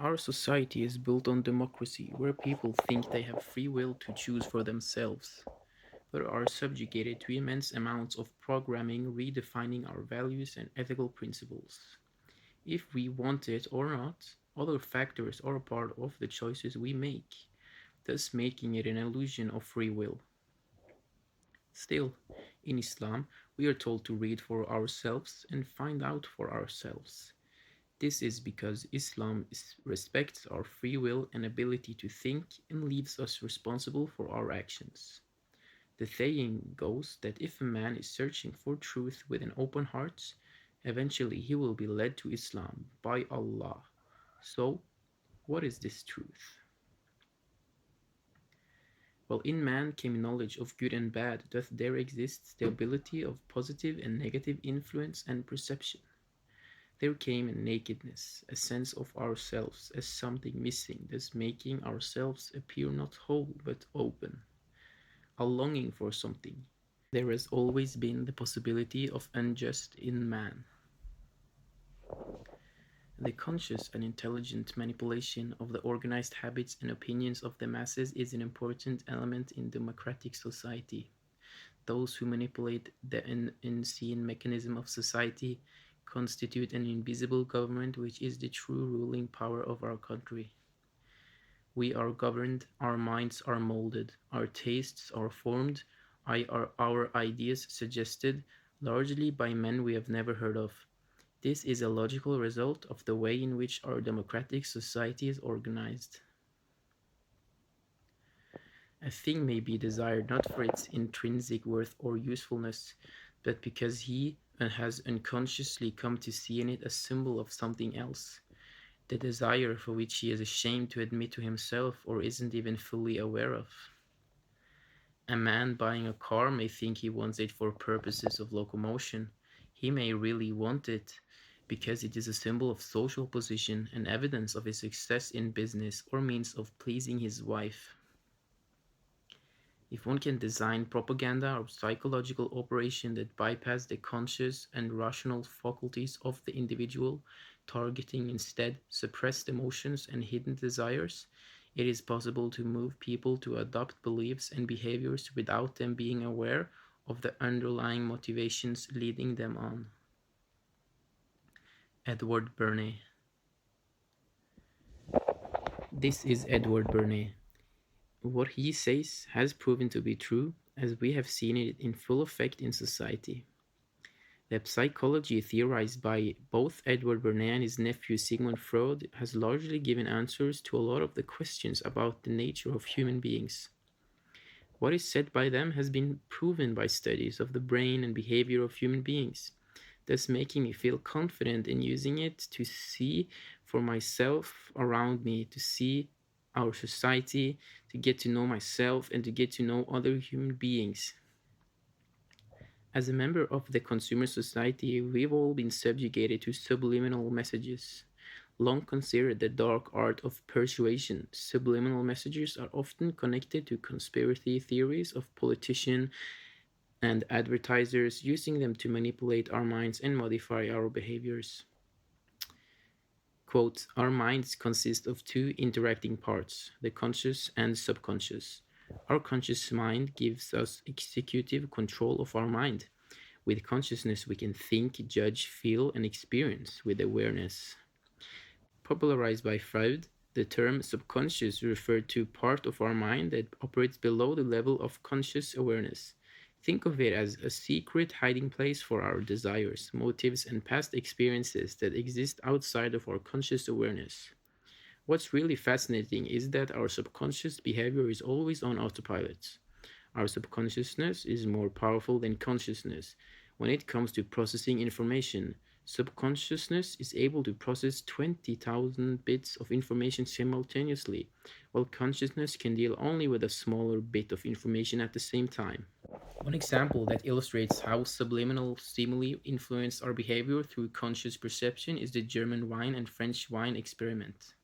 Our society is built on democracy, where people think they have free will to choose for themselves, but are subjugated to immense amounts of programming redefining our values and ethical principles. If we want it or not, other factors are a part of the choices we make, thus making it an illusion of free will. Still, in Islam, we are told to read for ourselves and find out for ourselves. This is because respects our free will and ability to think and leaves us responsible for our actions. The saying goes that if a man is searching for truth with an open heart, eventually he will be led to Islam by Allah. So, what is this truth? While in man came knowledge of good and bad, doth there exist the ability of positive and negative influence and perception. There came a nakedness, a sense of ourselves as something missing, thus making ourselves appear not whole but open, a longing for something. There has always been the possibility of unjust in man. The conscious and intelligent manipulation of the organized habits and opinions of the masses is an important element in democratic society. Those who manipulate the unseen mechanism of society constitute an invisible government which is the true ruling power of our country. We are governed, our minds are molded, our tastes are formed, our ideas suggested, largely by men we have never heard of. This is a logical result of the way in which our democratic society is organized. A thing may be desired not for its intrinsic worth or usefulness, but because he has unconsciously come to see in it a symbol of something else, the desire for which he is ashamed to admit to himself or isn't even fully aware of. A man buying a car may think he wants it for purposes of locomotion. He may really want it because it is a symbol of social position and evidence of his success in business or means of pleasing his wife. If one can design propaganda or psychological operation that bypass the conscious and rational faculties of the individual, targeting instead suppressed emotions and hidden desires, it is possible to move people to adopt beliefs and behaviors without them being aware of the underlying motivations leading them on. Edward Bernays. This is Edward Bernays. What he says has proven to be true, as we have seen it in full effect in society. The psychology theorized by both Edward Bernays and his nephew Sigmund Freud has largely given answers to a lot of the questions about the nature of human beings. What is said by them has been proven by studies of the brain and behavior of human beings, thus making me feel confident in using it to see for myself around me, to see our society, to get to know myself, and to get to know other human beings. As a member of the consumer society, we've all been subjugated to subliminal messages. Long considered the dark art of persuasion, subliminal messages are often connected to conspiracy theories of politicians and advertisers using them to manipulate our minds and modify our behaviors. Quote, our minds consist of two interacting parts, the conscious and subconscious. Our conscious mind gives us executive control of our mind. With consciousness, we can think, judge, feel, and experience with awareness. Popularized by Freud, the term subconscious referred to part of our mind that operates below the level of conscious awareness. Think of it as a secret hiding place for our desires, motives, and past experiences that exist outside of our conscious awareness. What's really fascinating is that our subconscious behavior is always on autopilot. Our subconsciousness is more powerful than consciousness. When it comes to processing information, subconsciousness is able to process 20,000 bits of information simultaneously, while consciousness can deal only with a smaller bit of information at the same time. One example that illustrates how subliminal stimuli influence our behavior through conscious perception is the German wine and French wine experiment.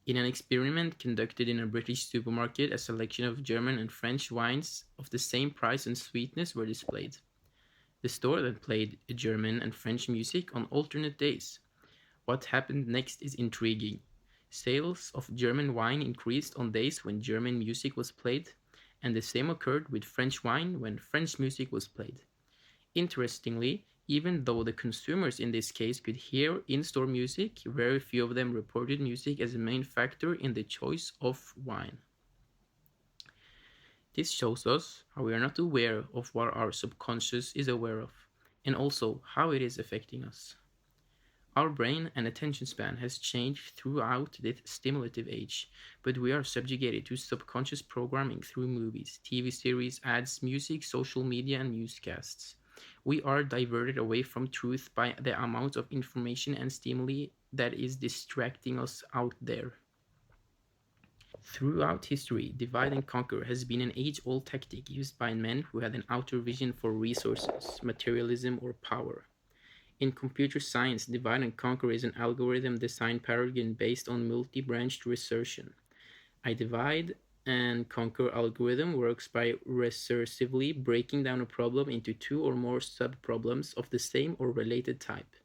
In an experiment conducted in a British supermarket, a selection of German and French wines of the same price and sweetness were displayed. The store then played German and French music on alternate days. What happened next is intriguing. Sales of German wine increased on days when German music was played, and the same occurred with French wine when French music was played. Interestingly, even though the consumers in this case could hear in store music, very few of them reported music as a main factor in the choice of wine. This shows us how we are not aware of what our subconscious is aware of, and also how it is affecting us. Our brain and attention span has changed throughout this stimulative age, but we are subjugated to subconscious programming through movies, TV series, ads, music, social media, and newscasts. We are diverted away from truth by the amount of information and stimuli that is distracting us out there. Throughout history, divide and conquer has been an age old tactic used by men who had an outer vision for resources, materialism, or power. In computer science, divide and conquer is an algorithm design paradigm based on multi-branched recursion. A divide and conquer algorithm works by recursively breaking down a problem into two or more subproblems of the same or related type,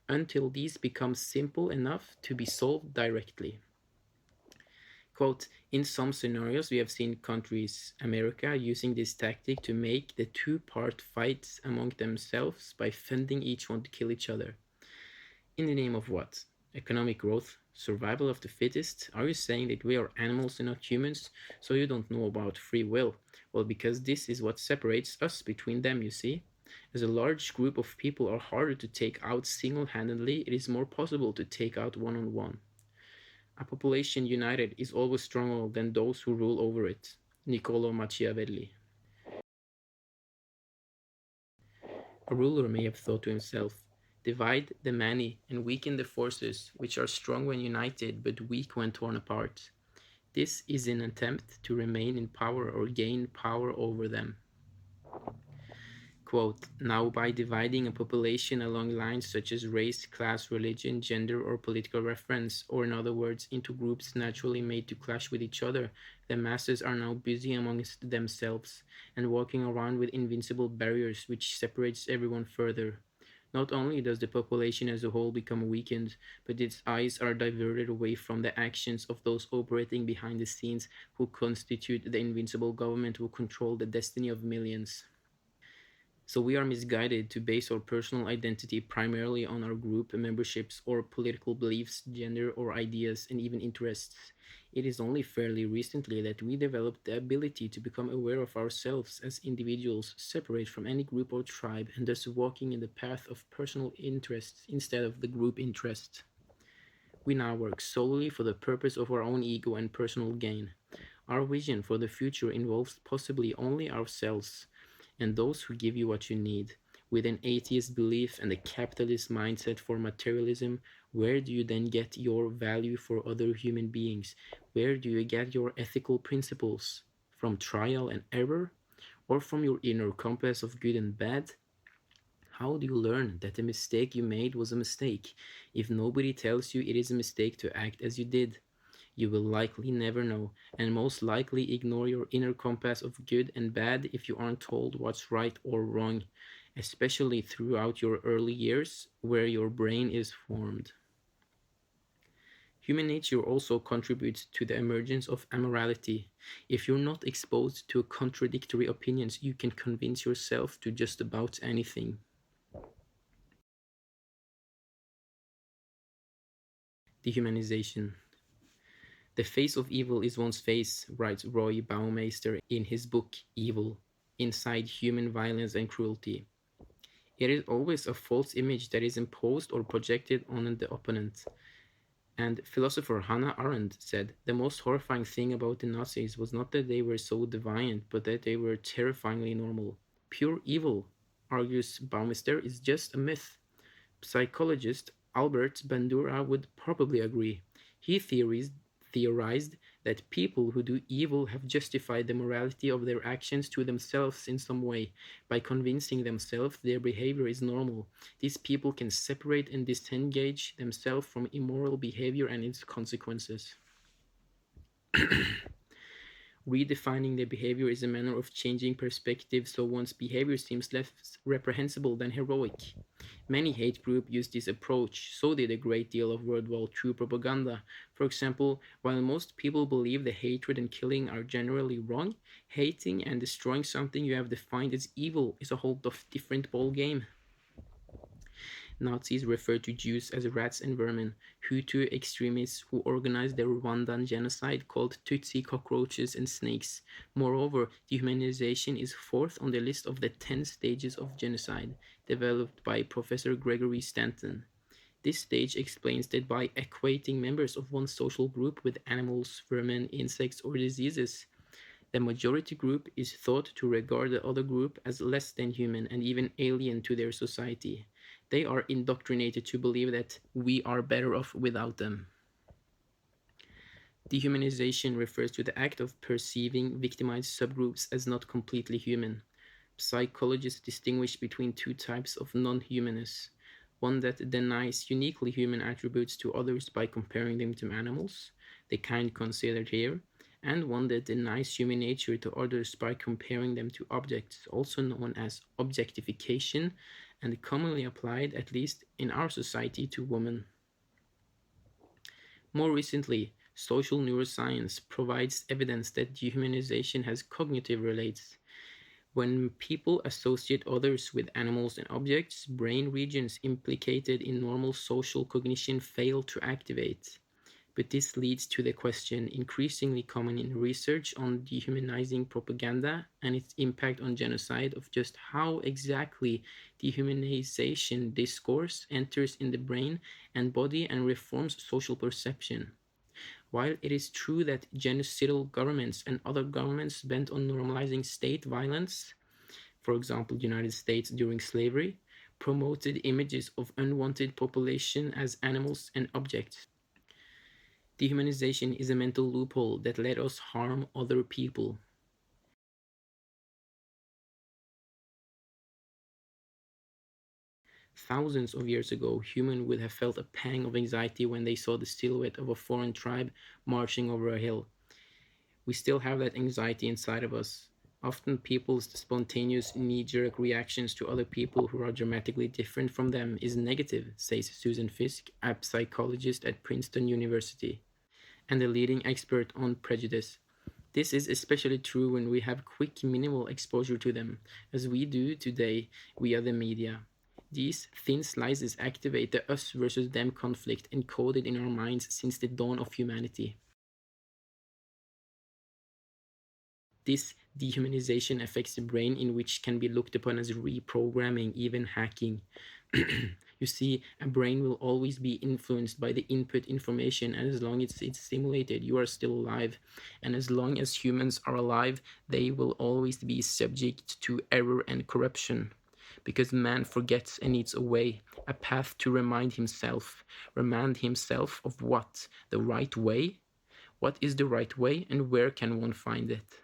until these become simple enough to be solved directly. Quote, in some scenarios, we have seen countries, America, using this tactic to make the two-part fights among themselves by funding each one to kill each other. In the name of what? Economic growth? Survival of the fittest? Are you saying that we are animals and not humans, so you don't know about free will? Well, because this is what separates us between them, you see? As a large group of people are harder to take out single handedly, it is more possible to take out one on one. A population united is always stronger than those who rule over it. Niccolo Machiavelli. A ruler may have thought to himself, divide the many and weaken the forces, which are strong when united but weak when torn apart. This is an attempt to remain in power or gain power over them. Quote, now by dividing a population along lines such as race, class, religion, gender, or political reference, or in other words, into groups naturally made to clash with each other, the masses are now busy amongst themselves and walking around with invincible barriers which separates everyone further. Not only does the population as a whole become weakened, but its eyes are diverted away from the actions of those operating behind the scenes who constitute the invincible government who control the destiny of millions. So we are misguided to base our personal identity primarily on our group memberships or political beliefs, gender or ideas, and even interests. It is only fairly recently that we developed the ability to become aware of ourselves as individuals separate from any group or tribe and thus walking in the path of personal interests instead of the group interest. We now work solely for the purpose of our own ego and personal gain. Our vision for the future involves possibly only ourselves and those who give you what you need. With an atheist belief and a capitalist mindset for materialism, where do you then get your value for other human beings? Where do you get your ethical principles? From trial and error? Or from your inner compass of good and bad? How do you learn that the mistake you made was a mistake if nobody tells you it is a mistake to act as you did? You will likely never know, and most likely ignore your inner compass of good and bad if you aren't told what's right or wrong, especially throughout your early years where your brain is formed. Human nature also contributes to the emergence of amorality. If you're not exposed to contradictory opinions, you can convince yourself to just about anything. Dehumanization. The face of evil is one's face, writes Roy Baumeister in his book Evil Inside Human Violence and Cruelty. It is always a false image that is imposed or projected on the opponent. And philosopher Hannah Arendt said the most horrifying thing about the Nazis was not that they were so deviant, but that they were terrifyingly normal. Pure evil, argues Baumeister, is just a myth. Psychologist Albert Bandura would probably agree. He theorized that people who do evil have justified the morality of their actions to themselves in some way by convincing themselves their behavior is normal. These people can separate and disengage themselves from immoral behavior and its consequences. Redefining the behavior is a manner of changing perspective so one's behavior seems less reprehensible than heroic. Many hate groups use this approach, so did a great deal of World War II propaganda. For example, while most people believe that hatred and killing are generally wrong, hating and destroying something you have defined as evil is a whole different ballgame. Nazis referred to Jews as rats and vermin. Hutu extremists who organized the Rwandan genocide called Tutsi cockroaches and snakes. Moreover, dehumanization is fourth on the list of the 10 stages of genocide, developed by Professor Gregory Stanton. This stage explains that by equating members of one social group with animals, vermin, insects, or diseases, the majority group is thought to regard the other group as less than human and even alien to their society. They are indoctrinated to believe that we are better off without them. Dehumanization refers to the act of perceiving victimized subgroups as not completely human. Psychologists distinguish between two types of non humanness: one that denies uniquely human attributes to others by comparing them to animals, the kind considered here, and one that denies human nature to others by comparing them to objects, also known as objectification, and commonly applied, at least in our society, to women. More recently, social neuroscience provides evidence that dehumanization has cognitive relates. When people associate others with animals and objects, brain regions implicated in normal social cognition fail to activate. But this leads to the question, increasingly common in research on dehumanizing propaganda and its impact on genocide, of just how exactly dehumanization discourse enters in the brain and body and reforms social perception. While it is true that genocidal governments and other governments bent on normalizing state violence, for example, the United States during slavery, promoted images of unwanted population as animals and objects. Dehumanization is a mental loophole that let us harm other people. Thousands of years ago, humans would have felt a pang of anxiety when they saw the silhouette of a foreign tribe marching over a hill. We still have that anxiety inside of us. Often, people's spontaneous knee jerk reactions to other people who are dramatically different from them is negative, says Susan Fiske, a psychologist at Princeton University and a leading expert on prejudice. This is especially true when we have quick, minimal exposure to them, as we do today via the media. These thin slices activate the us versus them conflict encoded in our minds since the dawn of humanity. This dehumanization affects the brain, in which can be looked upon as reprogramming, even hacking. You see, a brain will always be influenced by the input information, and as long as it's stimulated, you are still alive. And as long as humans are alive, they will always be subject to error and corruption. Because man forgets and needs a way, a path to remind himself of what? The right way? What is the right way, and where can one find it?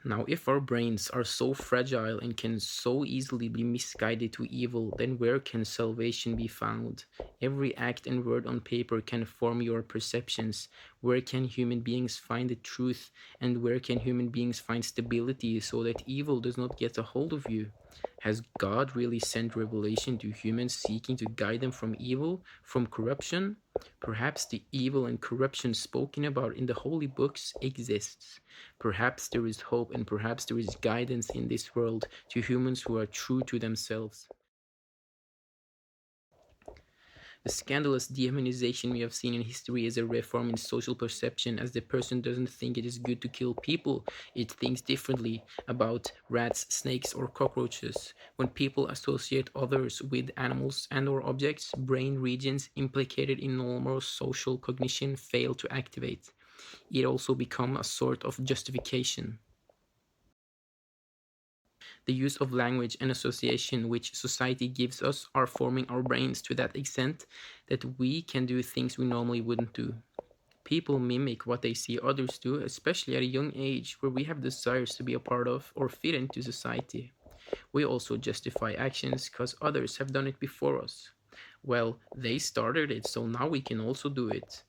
Now, if our brains are so fragile and can so easily be misguided to evil, then where can salvation be found? Every act and word on paper can form your perceptions. Where can human beings find the truth? And where can human beings find stability so that evil does not get a hold of you? Has God really sent revelation to humans seeking to guide them from evil, from corruption? Perhaps the evil and corruption spoken about in the holy books exists. Perhaps there is hope and perhaps there is guidance in this world to humans who are true to themselves. The scandalous dehumanization we have seen in history is a reform in social perception, as the person doesn't think it is good to kill people, it thinks differently about rats, snakes, or cockroaches. When people associate others with animals and or objects, brain regions implicated in normal social cognition fail to activate. It also becomes a sort of justification. The use of language and association which society gives us are forming our brains to that extent that we can do things we normally wouldn't do. People mimic what they see others do, especially at a young age where we have desires to be a part of or fit into society. We also justify actions because others have done it before us. Well, they started it, so now we can also do it.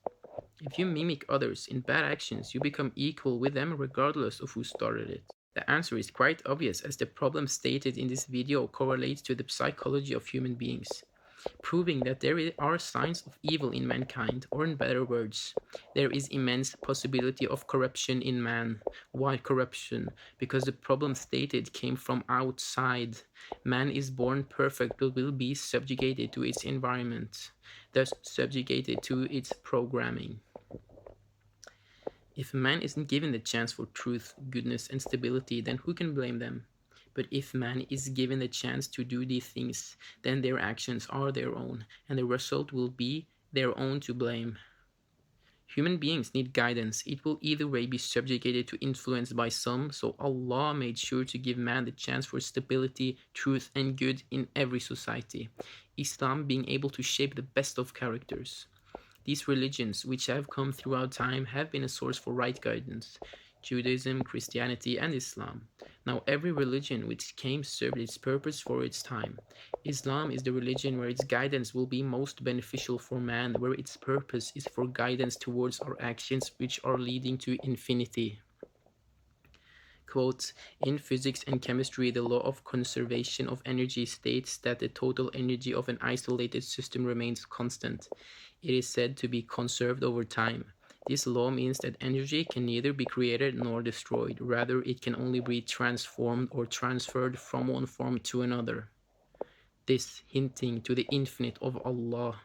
If you mimic others in bad actions, you become equal with them regardless of who started it. The answer is quite obvious, as the problem stated in this video correlates to the psychology of human beings, proving that there are signs of evil in mankind, or in better words, there is immense possibility of corruption in man. Why corruption? Because the problem stated came from outside. Man is born perfect but will be subjugated to its environment, thus subjugated to its programming. If man isn't given the chance for truth, goodness, and stability, then who can blame them? But if man is given the chance to do these things, then their actions are their own, and the result will be their own to blame. Human beings need guidance. It will either way be subjugated to influence by some, so Allah made sure to give man the chance for stability, truth, and good in every society. Islam being able to shape the best of characters. These religions, which have come throughout time, have been a source for right guidance: Judaism, Christianity, and Islam. Now, every religion which came served its purpose for its time. Islam is the religion where its guidance will be most beneficial for man, where its purpose is for guidance towards our actions which are leading to infinity. Quote, in physics and chemistry, the law of conservation of energy states that the total energy of an isolated system remains constant. It is said to be conserved over time. This law means that energy can neither be created nor destroyed. Rather, it can only be transformed or transferred from one form to another. This hinting to the infinite of Allah.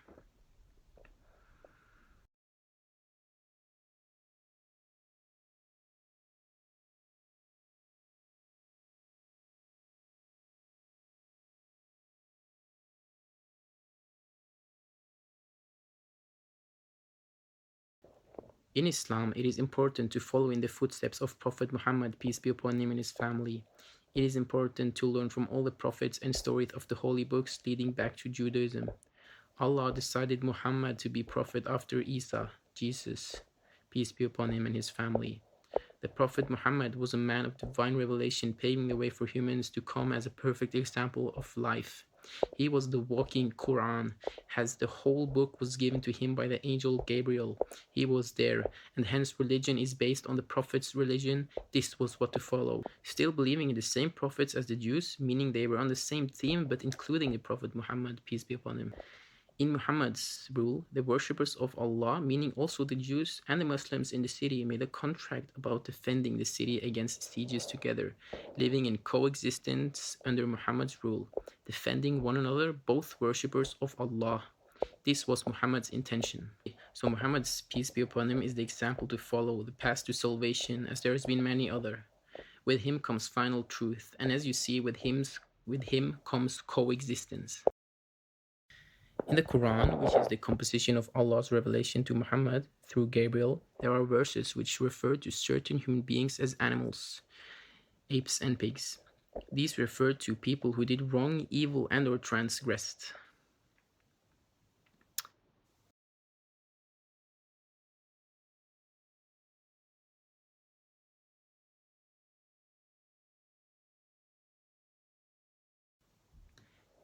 In Islam, it is important to follow in the footsteps of Prophet Muhammad, peace be upon him, and his family. It is important to learn from all the prophets and stories of the holy books leading back to Judaism. Allah decided Muhammad to be prophet after Isa, Jesus, peace be upon him, and his family. The Prophet Muhammad was a man of divine revelation, paving the way for humans to come as a perfect example of life. He was the walking Quran, as the whole book was given to him by the angel Gabriel. He was there, and hence religion is based on the Prophet's religion. This was what to follow. Still believing in the same prophets as the Jews, meaning they were on the same theme, but including the Prophet Muhammad, peace be upon him. In Muhammad's rule, the worshippers of Allah, meaning also the Jews and the Muslims in the city, made a contract about defending the city against sieges together, living in coexistence under Muhammad's rule, defending one another, both worshippers of Allah. This was Muhammad's intention. So Muhammad's peace be upon him is the example to follow, the path to salvation, as there has been many other. With him comes final truth, and as you see, with him comes coexistence. In the Quran, which is the composition of Allah's revelation to Muhammad through Gabriel, there are verses which refer to certain human beings as animals, apes and pigs. These refer to people who did wrong, evil, and or transgressed.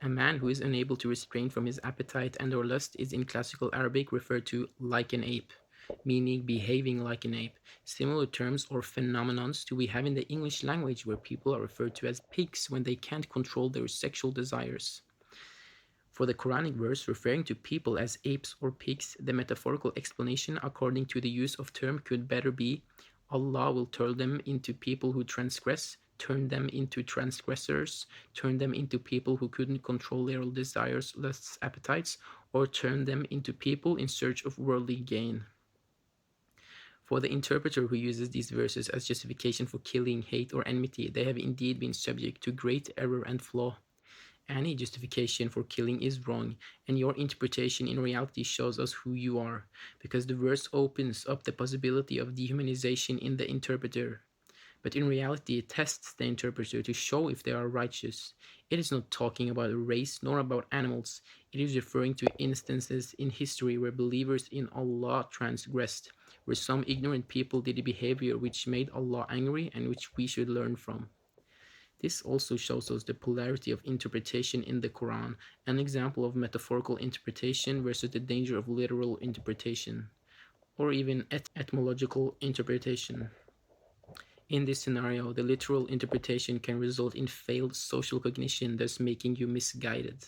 A man who is unable to restrain from his appetite and or lust is in classical Arabic referred to like an ape, meaning behaving like an ape. Similar terms or phenomenons do we have in the English language, where people are referred to as pigs when they can't control their sexual desires. For the Quranic verse referring to people as apes or pigs, the metaphorical explanation according to the use of term could better be: Allah will turn them into people who transgress, turn them into transgressors, turn them into people who couldn't control their desires, lusts, appetites, or turn them into people in search of worldly gain. For the interpreter who uses these verses as justification for killing, hate, or enmity, they have indeed been subject to great error and flaw. Any justification for killing is wrong, and your interpretation in reality shows us who you are, because the verse opens up the possibility of dehumanization in the interpreter. But in reality, it tests the interpreter to show if they are righteous. It is not talking about a race nor about animals. It is referring to instances in history where believers in Allah transgressed, where some ignorant people did a behavior which made Allah angry and which we should learn from. This also shows us the polarity of interpretation in the Quran, an example of metaphorical interpretation versus the danger of literal interpretation. or even etymological interpretation. In this scenario, the literal interpretation can result in failed social cognition, thus making you misguided.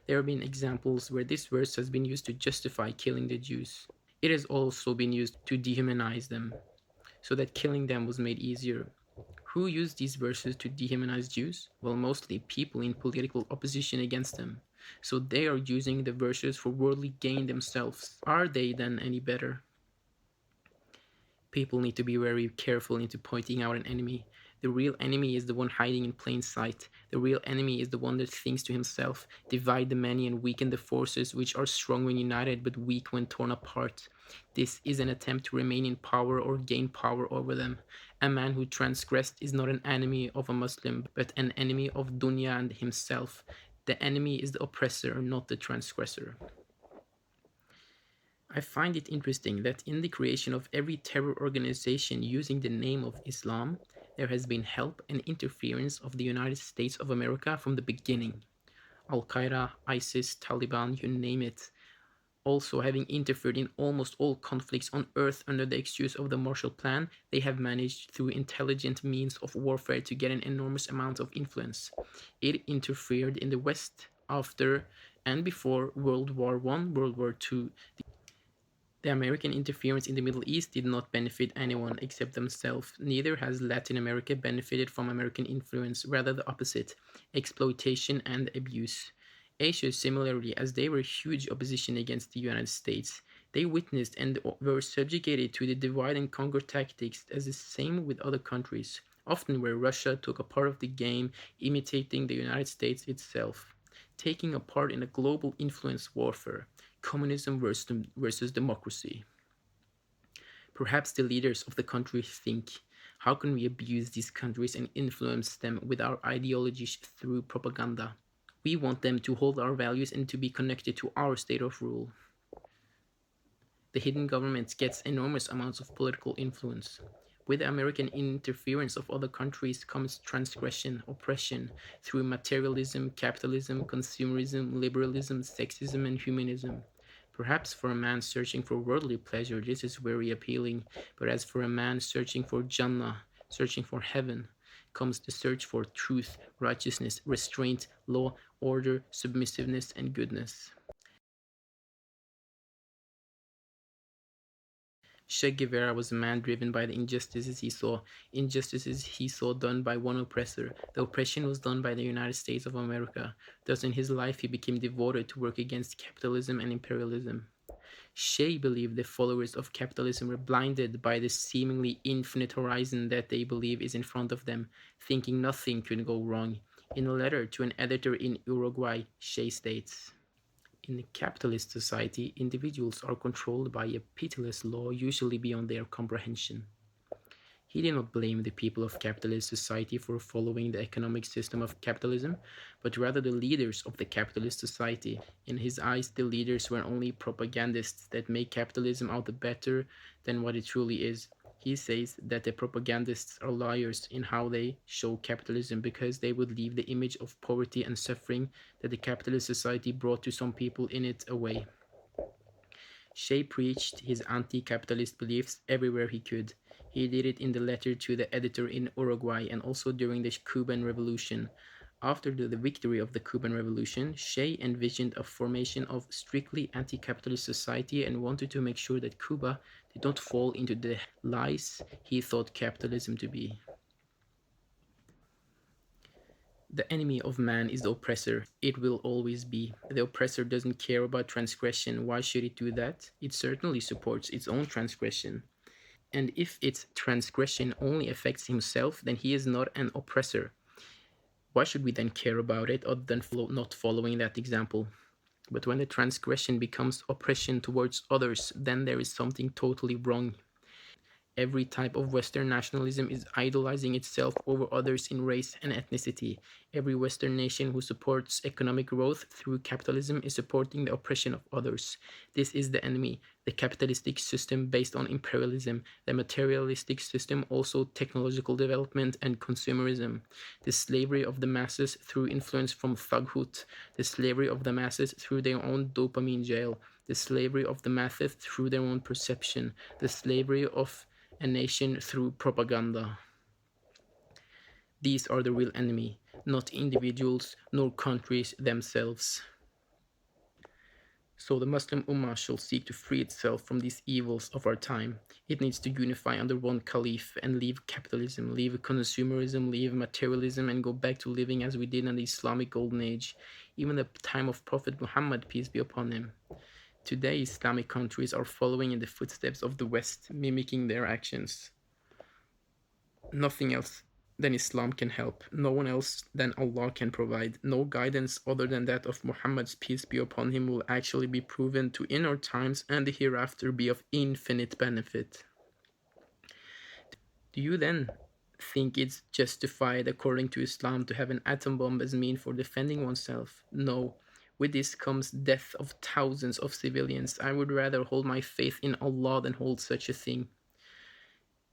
There have been examples where this verse has been used to justify killing the Jews. It has also been used to dehumanize them, so that killing them was made easier. Who used these verses to dehumanize Jews? Well, mostly people in political opposition against them. So they are using the verses for worldly gain themselves. Are they then any better? People need to be very careful into pointing out an enemy. The real enemy is the one hiding in plain sight. The real enemy is the one that thinks to himself, divide the many and weaken the forces which are strong when united but weak when torn apart. This is an attempt to remain in power or gain power over them. A man who transgressed is not an enemy of a Muslim, but an enemy of dunya and himself. The enemy is the oppressor, not the transgressor. I find it interesting that in the creation of every terror organization using the name of Islam, there has been help and interference of the United States of America from the beginning. Al Qaeda, ISIS, Taliban, you name it, also having interfered in almost all conflicts on earth under the excuse of the Marshall Plan, they have managed through intelligent means of warfare to get an enormous amount of influence. It interfered in the West after and before World War I, World War II. The American interference in the Middle East did not benefit anyone except themselves. Neither has Latin America benefited from American influence, rather the opposite, exploitation and abuse. Asia, similarly, as they were huge opposition against the United States, they witnessed and were subjugated to the divide and conquer tactics as the same with other countries, often where Russia took a part of the game, imitating the United States itself, taking a part in a global influence warfare, communism versus democracy. Perhaps the leaders of the country think, how can we abuse these countries and influence them with our ideologies through propaganda? We want them to hold our values and to be connected to our state of rule. The hidden government gets enormous amounts of political influence. With the American interference of other countries comes transgression, oppression, through materialism, capitalism, consumerism, liberalism, sexism, and humanism. Perhaps for a man searching for worldly pleasure, this is very appealing, but as for a man searching for Jannah, searching for heaven, comes the search for truth, righteousness, restraint, law, order, submissiveness, and goodness. Che Guevara was a man driven by the injustices he saw done by one oppressor. The oppression was done by the United States of America. Thus, in his life, he became devoted to work against capitalism and imperialism. Che believed the followers of capitalism were blinded by the seemingly infinite horizon that they believe is in front of them, thinking nothing could go wrong. In a letter to an editor in Uruguay, Che states, in a capitalist society, individuals are controlled by a pitiless law usually beyond their comprehension. He did not blame the people of capitalist society for following the economic system of capitalism, but rather the leaders of the capitalist society. In his eyes, the leaders were only propagandists that make capitalism out better than what it truly is. He says that the propagandists are liars in how they show capitalism because they would leave the image of poverty and suffering that the capitalist society brought to some people in it away. Che preached his anti capitalist beliefs everywhere he could. He did it in the letter to the editor in Uruguay and also during the Cuban Revolution. After the victory of the Cuban Revolution, Che envisioned a formation of strictly anti capitalist society and wanted to make sure that Cuba did not fall into the lies he thought capitalism to be. The enemy of man is the oppressor. It will always be. The oppressor doesn't care about transgression. Why should it do that? It certainly supports its own transgression. And if its transgression only affects himself, then he is not an oppressor. Why should we then care about it other than not following that example? But when the transgression becomes oppression towards others, then there is something totally wrong. Every type of Western nationalism is idolizing itself over others in race and ethnicity. Every Western nation who supports economic growth through capitalism is supporting the oppression of others. This is the enemy, the capitalistic system based on imperialism, the materialistic system, also technological development and consumerism, the slavery of the masses through influence from thughood, the slavery of the masses through their own dopamine jail, the slavery of the masses through their own perception, the slavery of a nation through propaganda. These are the real enemy, not individuals nor countries themselves. So the Muslim Ummah shall seek to free itself from these evils of our time. It needs to unify under one caliph and leave capitalism, leave consumerism, leave materialism, and go back to living as we did in the Islamic Golden Age, even the time of Prophet Muhammad, peace be upon him. Today, Islamic countries are following in the footsteps of the West, mimicking their actions. Nothing else than Islam can help. No one else than Allah can provide. No guidance other than that of Muhammad's peace be upon him will actually be proven to in our times and the hereafter be of infinite benefit. Do you then think it's justified according to Islam to have an atom bomb as mean for defending oneself? No. With this comes death of thousands of civilians. I would rather hold my faith in Allah than hold such a thing.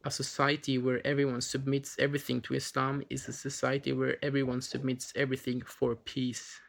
A society where everyone submits everything to Islam is a society where everyone submits everything for peace.